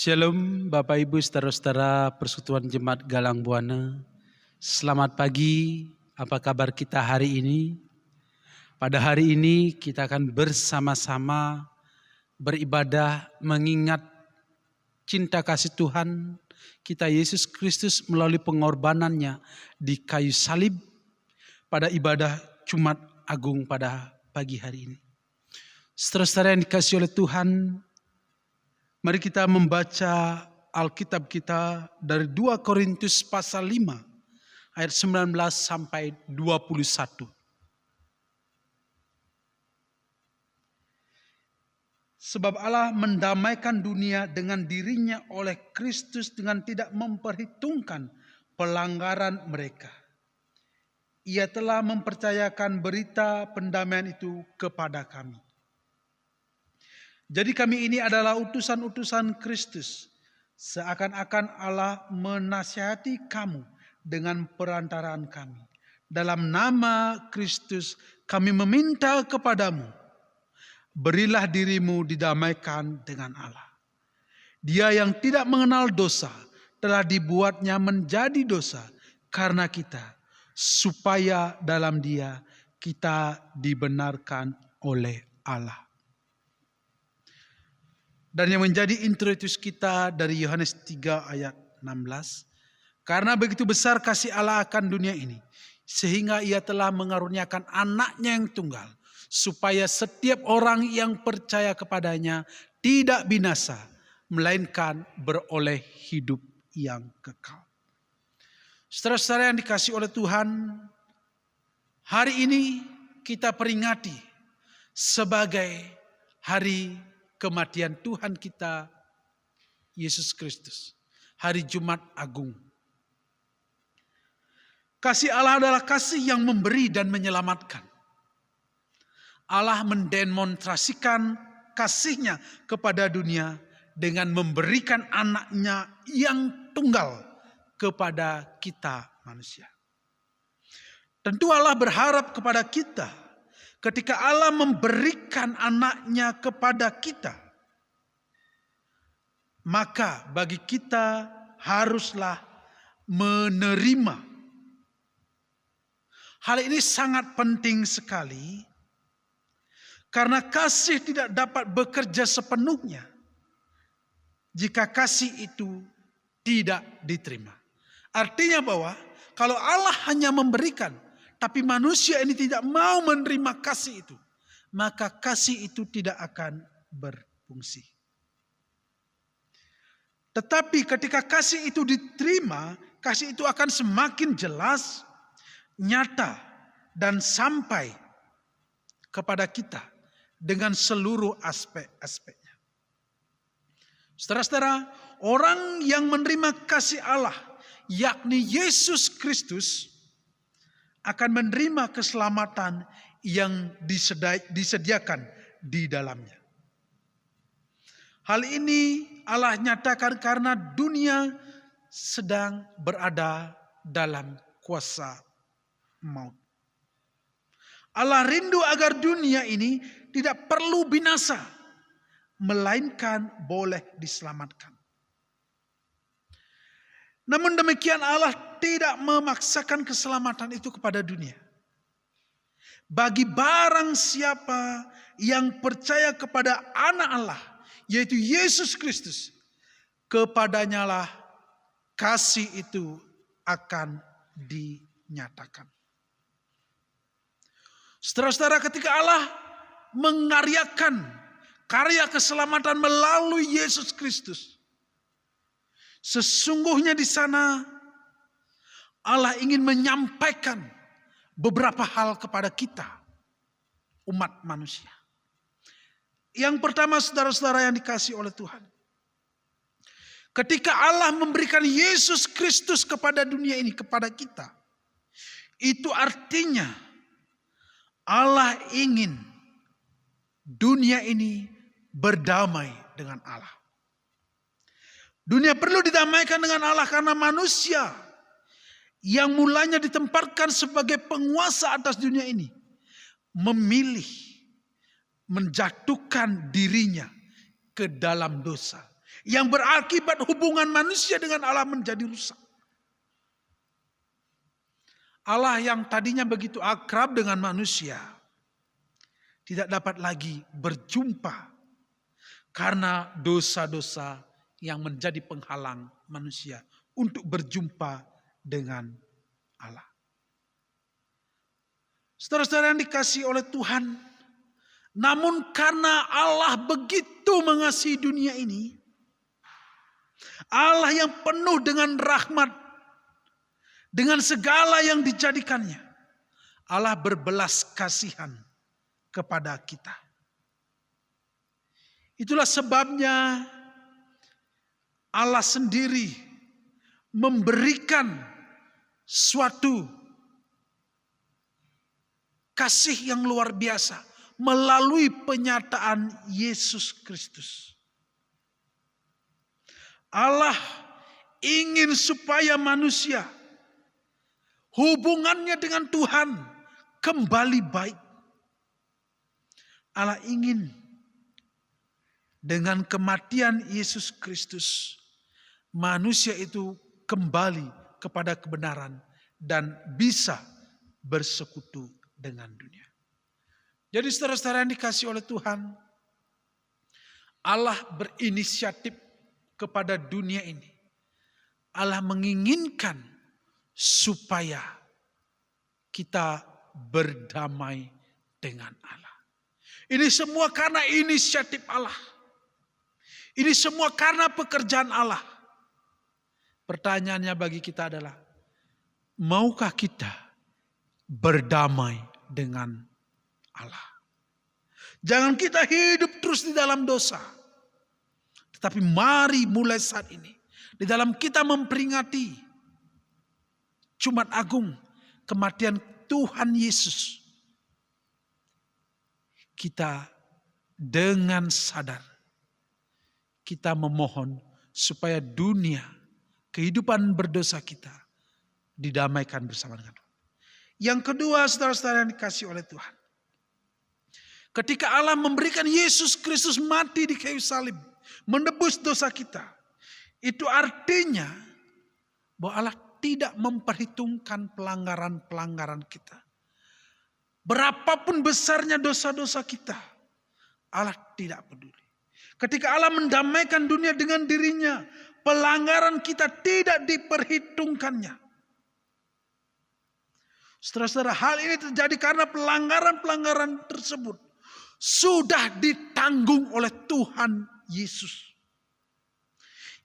Shalom Bapak Ibu saudara-saudara Persekutuan Jemaat Galang Buana. Selamat pagi, apa kabar kita hari ini? Pada hari ini kita akan bersama-sama beribadah mengingat cinta kasih Tuhan kita Yesus Kristus melalui pengorbanannya di kayu salib pada ibadah Jumat Agung pada pagi hari ini. Saudara-saudara yang dikasihi oleh Tuhan, mari kita membaca Alkitab kita dari 2 Korintus pasal 5 ayat 19 sampai 21. Sebab Allah mendamaikan dunia dengan dirinya oleh Kristus dengan tidak memperhitungkan pelanggaran mereka. Ia telah mempercayakan berita pendamaian itu kepada kami. Jadi kami ini adalah utusan-utusan Kristus. Seakan-akan Allah menasihati kamu dengan perantaraan kami. Dalam nama Kristus kami meminta kepadamu, berilah dirimu didamaikan dengan Allah. Dia yang tidak mengenal dosa telah dibuatnya menjadi dosa karena kita, supaya dalam Dia kita dibenarkan oleh Allah. Dan yang menjadi introitus kita dari Yohanes 3 ayat 16. Karena begitu besar kasih Allah akan dunia ini, sehingga ia telah mengaruniakan anaknya yang tunggal, supaya setiap orang yang percaya kepadanya tidak binasa, melainkan beroleh hidup yang kekal. Saudara-saudara yang dikasihi oleh Tuhan, hari ini kita peringati sebagai hari kematian Tuhan kita Yesus Kristus, hari Jumat Agung. Kasih Allah adalah kasih yang memberi dan menyelamatkan. Allah mendemonstrasikan kasihnya kepada dunia dengan memberikan anaknya yang tunggal kepada kita manusia. Tentu Allah berharap kepada kita. Ketika Allah memberikan anaknya kepada kita, maka bagi kita haruslah menerima. Hal ini sangat penting sekali, karena kasih tidak dapat bekerja sepenuhnya jika kasih itu tidak diterima. Artinya bahwa kalau Allah hanya memberikan, tapi manusia ini tidak mau menerima kasih itu, maka kasih itu tidak akan berfungsi. Tetapi ketika kasih itu diterima, kasih itu akan semakin jelas, nyata, dan sampai kepada kita dengan seluruh aspek-aspeknya. Saudara-saudara, orang yang menerima kasih Allah, yakni Yesus Kristus, akan menerima keselamatan yang disediakan di dalamnya. Hal ini Allah nyatakan karena dunia sedang berada dalam kuasa maut. Allah rindu agar dunia ini tidak perlu binasa, melainkan boleh diselamatkan. Namun demikian Allah tidak memaksakan keselamatan itu kepada dunia. Bagi barang siapa yang percaya kepada anak Allah, yaitu Yesus Kristus, kepadanyalah kasih itu akan dinyatakan. Saudara-saudara, ketika Allah mengaryakan karya keselamatan melalui Yesus Kristus, sesungguhnya di sana Allah ingin menyampaikan beberapa hal kepada kita, umat manusia. Yang pertama, saudara-saudara yang dikasihi oleh Tuhan, ketika Allah memberikan Yesus Kristus kepada dunia ini, kepada kita, itu artinya Allah ingin dunia ini berdamai dengan Allah. Dunia perlu didamaikan dengan Allah karena manusia yang mulanya ditempatkan sebagai penguasa atas dunia ini memilih menjatuhkan dirinya ke dalam dosa. Yang berakibat hubungan manusia dengan Allah menjadi rusak. Allah yang tadinya begitu akrab dengan manusia tidak dapat lagi berjumpa karena dosa-dosa yang menjadi penghalang manusia untuk berjumpa dengan Allah. Saudara-saudara yang dikasihi oleh Tuhan, namun karena Allah begitu mengasihi dunia ini, Allah yang penuh dengan rahmat, dengan segala yang dijadikannya, Allah berbelas kasihan kepada kita. Itulah sebabnya Allah sendiri memberikan suatu kasih yang luar biasa melalui penyataan Yesus Kristus. Allah ingin supaya manusia hubungannya dengan Tuhan kembali baik. Allah ingin dengan kematian Yesus Kristus manusia itu kembali kepada kebenaran dan bisa bersekutu dengan dunia. Jadi saudara-saudara yang dikasihi oleh Tuhan, Allah berinisiatif kepada dunia ini. Allah menginginkan supaya kita berdamai dengan Allah. Ini semua karena inisiatif Allah. Ini semua karena pekerjaan Allah. Pertanyaannya bagi kita adalah, maukah kita berdamai dengan Allah? Jangan kita hidup terus di dalam dosa. Tetapi mari mulai saat ini, di dalam kita memperingati Jumat Agung, kematian Tuhan Yesus, kita dengan sadar, kita memohon supaya dunia, kehidupan berdosa kita didamaikan bersama dengan Allah. Yang kedua, saudara-saudara yang dikasihi oleh Tuhan, ketika Allah memberikan Yesus Kristus mati di kayu salib, menebus dosa kita, itu artinya bahwa Allah tidak memperhitungkan pelanggaran-pelanggaran kita. Berapapun besarnya dosa-dosa kita, Allah tidak peduli. Ketika Allah mendamaikan dunia dengan dirinya, pelanggaran kita tidak diperhitungkannya. Saudara-saudara, hal ini terjadi karena pelanggaran-pelanggaran tersebut sudah ditanggung oleh Tuhan Yesus.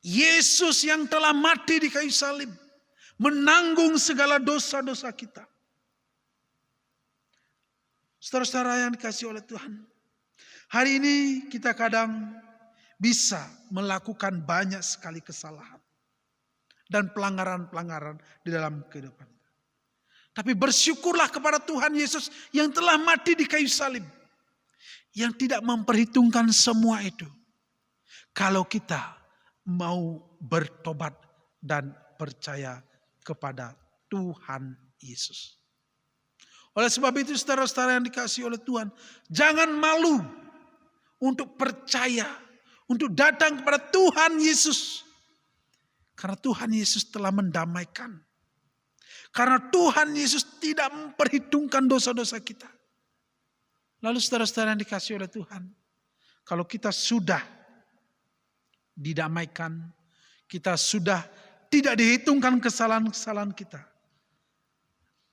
Yesus yang telah mati di kayu salib menanggung segala dosa-dosa kita. Saudara-saudara yang dikasihi oleh Tuhan, hari ini kita kadang bisa melakukan banyak sekali kesalahan dan pelanggaran-pelanggaran di dalam kehidupan. Tapi bersyukurlah kepada Tuhan Yesus yang telah mati di kayu salib, yang tidak memperhitungkan semua itu. Kalau kita mau bertobat dan percaya kepada Tuhan Yesus. Oleh sebab itu saudara-saudara yang dikasihi oleh Tuhan, jangan malu untuk percaya, untuk datang kepada Tuhan Yesus. Karena Tuhan Yesus telah mendamaikan. Karena Tuhan Yesus tidak memperhitungkan dosa-dosa kita. Lalu saudara-saudara yang dikasihi oleh Tuhan, kalau kita sudah didamaikan, kita sudah tidak dihitungkan kesalahan-kesalahan kita,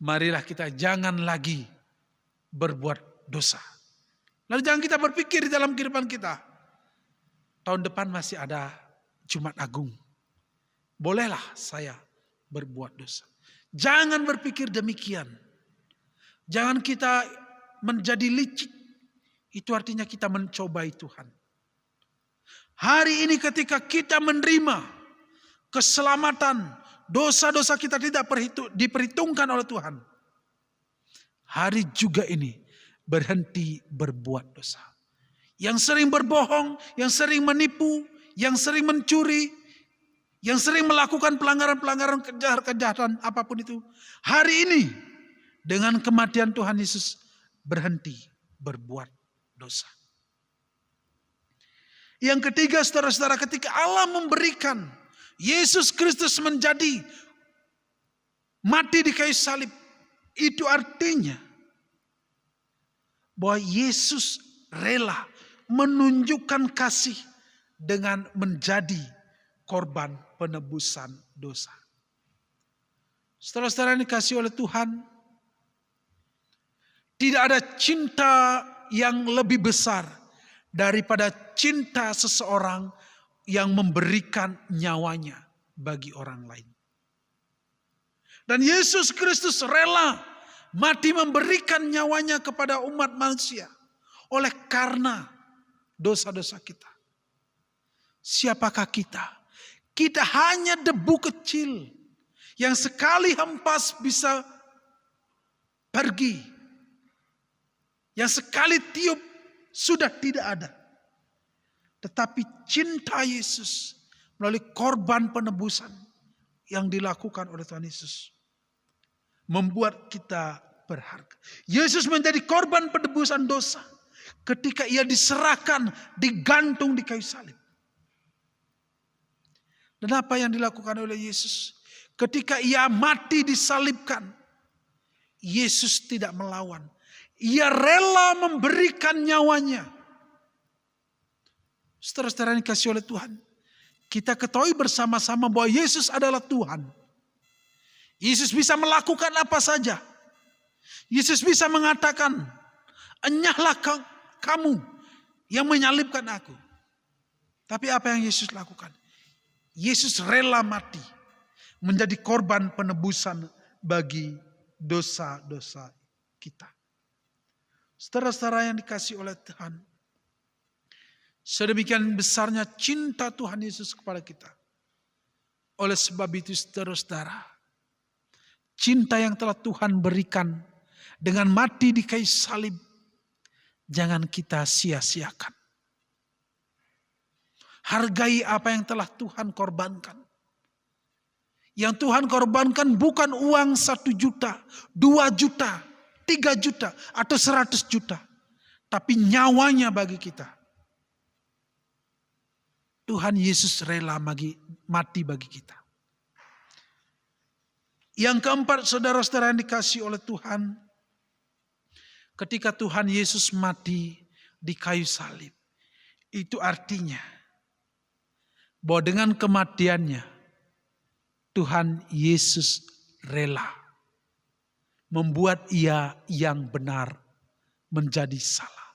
marilah kita jangan lagi berbuat dosa. Lalu jangan kita berpikir di dalam kehidupan kita, tahun depan masih ada Jumat Agung, bolehlah saya berbuat dosa. Jangan berpikir demikian. Jangan kita menjadi licik. Itu artinya kita mencobai Tuhan. Hari ini ketika kita menerima keselamatan, dosa-dosa kita tidak diperhitungkan oleh Tuhan. Hari juga ini berhenti berbuat dosa. Yang sering berbohong, yang sering menipu, yang sering mencuri, yang sering melakukan pelanggaran-pelanggaran kejahatan apapun itu. Hari ini dengan kematian Tuhan Yesus berhenti berbuat dosa. Yang ketiga, saudara-saudara, ketika Allah memberikan Yesus Kristus menjadi mati di kayu salib, itu artinya bahwa Yesus rela menunjukkan kasih dengan menjadi korban penebusan dosa. Saudara-saudara yang dikasihi oleh Tuhan, tidak ada cinta yang lebih besar daripada cinta seseorang yang memberikan nyawanya bagi orang lain. Dan Yesus Kristus rela mati memberikan nyawanya kepada umat manusia oleh karena dosa-dosa kita. Siapakah kita? Kita hanya debu kecil yang sekali hempas bisa pergi. Yang sekali tiup sudah tidak ada. Tetapi cinta Yesus melalui korban penebusan yang dilakukan oleh Tuhan Yesus membuat kita berharga. Yesus menjadi korban penebusan dosa ketika ia diserahkan, digantung di kayu salib. Dan apa yang dilakukan oleh Yesus? Ketika ia mati disalibkan, Yesus tidak melawan. Ia rela memberikan nyawanya. Saudara-saudara yang dikasihi oleh Tuhan, kita ketahui bersama-sama bahwa Yesus adalah Tuhan. Yesus bisa melakukan apa saja. Yesus bisa mengatakan, enyahlah kamu yang menyalibkan aku. Tapi apa yang Yesus lakukan? Yesus rela mati menjadi korban penebusan bagi dosa-dosa kita. Saudara-saudara yang dikasihi oleh Tuhan, sedemikian besarnya cinta Tuhan Yesus kepada kita. Oleh sebab itu saudara-saudara, cinta yang telah Tuhan berikan dengan mati di kayu salib, jangan kita sia-siakan. Hargai apa yang telah Tuhan korbankan. Yang Tuhan korbankan bukan uang 1 juta, 2 juta, 3 juta, atau 100 juta. Tapi nyawanya bagi kita. Tuhan Yesus rela mati bagi kita. Yang keempat, saudara-saudara yang dikasihi oleh Tuhan, ketika Tuhan Yesus mati di kayu salib, itu artinya bahwa dengan kematiannya Tuhan Yesus rela membuat ia yang benar menjadi salah.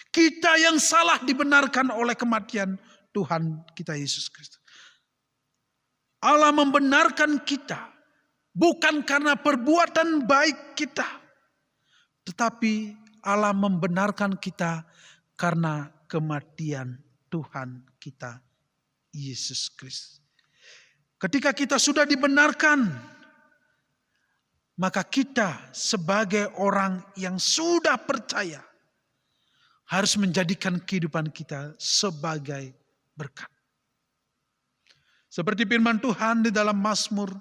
Kita yang salah dibenarkan oleh kematian Tuhan kita Yesus Kristus. Allah membenarkan kita bukan karena perbuatan baik kita, tetapi Allah membenarkan kita karena kematian Tuhan kita Yesus Kristus. Ketika kita sudah dibenarkan, maka kita sebagai orang yang sudah percaya harus menjadikan kehidupan kita sebagai berkat. Seperti firman Tuhan di dalam Mazmur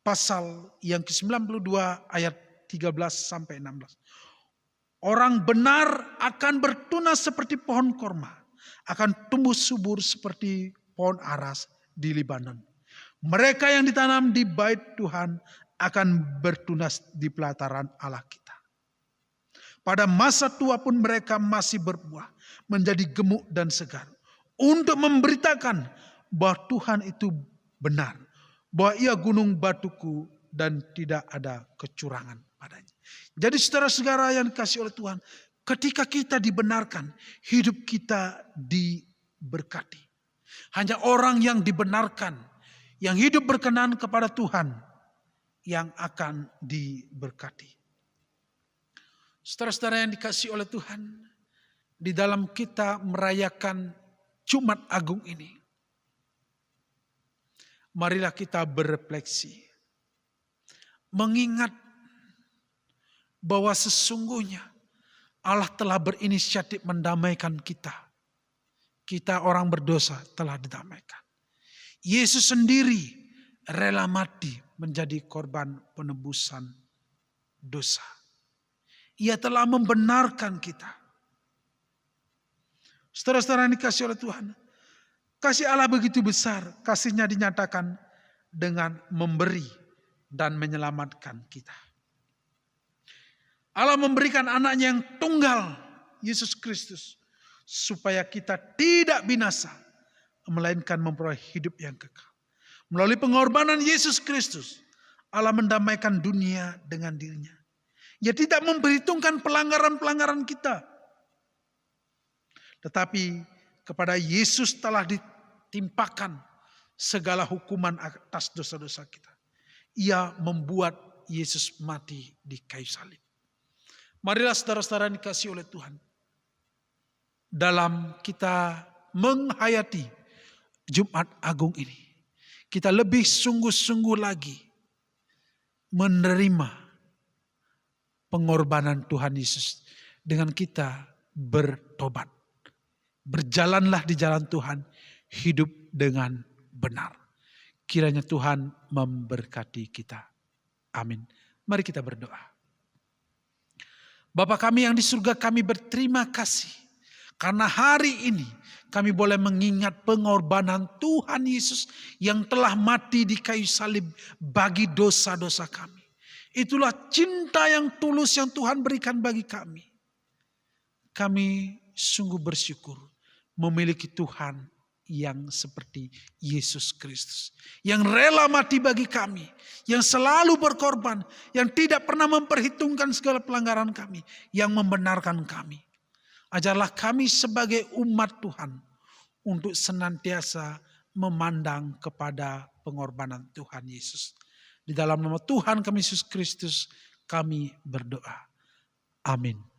pasal yang ke-92 ayat 13 sampai 16. Orang benar akan bertunas seperti pohon korma, akan tumbuh subur seperti pohon aras di Libanon. Mereka yang ditanam di bait Tuhan akan bertunas di pelataran Allah kita. Pada masa tua pun mereka masih berbuah, menjadi gemuk dan segar. Untuk memberitakan bahwa Tuhan itu benar, bahwa ia gunung batuku dan tidak ada kecurangan padanya. Jadi saudara-saudara yang dikasihi oleh Tuhan, ketika kita dibenarkan, hidup kita diberkati. Hanya orang yang dibenarkan, yang hidup berkenan kepada Tuhan, yang akan diberkati. Saudara-saudara yang dikasihi oleh Tuhan, di dalam kita merayakan Jumat Agung ini, marilah kita berefleksi, mengingat bahwa sesungguhnya Allah telah berinisiatif mendamaikan kita. Kita orang berdosa telah didamaikan. Yesus sendiri rela mati menjadi korban penebusan dosa. Ia telah membenarkan kita. Saudara-saudara yang dikasihi oleh Tuhan, Kasih Allah begitu besar, kasihnya dinyatakan dengan memberi dan menyelamatkan kita. Allah memberikan anaknya yang tunggal, Yesus Kristus, supaya kita tidak binasa, melainkan memperoleh hidup yang kekal. Melalui pengorbanan Yesus Kristus, Allah mendamaikan dunia dengan dirinya. Ia tidak memperhitungkan pelanggaran-pelanggaran kita. Tetapi kepada Yesus telah ditimpakan segala hukuman atas dosa-dosa kita. Ia membuat Yesus mati di kayu salib. Marilah saudara-saudara yang dikasihi oleh Tuhan, dalam kita menghayati Jumat Agung ini, kita lebih sungguh-sungguh lagi menerima pengorbanan Tuhan Yesus dengan kita bertobat. Berjalanlah di jalan Tuhan, hidup dengan benar. Kiranya Tuhan memberkati kita. Amin. Mari kita berdoa. Bapa kami yang di surga, kami berterima kasih karena hari ini kami boleh mengingat pengorbanan Tuhan Yesus yang telah mati di kayu salib bagi dosa-dosa kami. Itulah cinta yang tulus yang Tuhan berikan bagi kami. Kami sungguh bersyukur memiliki Tuhan yang seperti Yesus Kristus, yang rela mati bagi kami, yang selalu berkorban, yang tidak pernah memperhitungkan segala pelanggaran kami, yang membenarkan kami. Ajarlah kami sebagai umat Tuhan untuk senantiasa memandang kepada pengorbanan Tuhan Yesus. Di dalam nama Tuhan kami Yesus Kristus kami berdoa. Amin.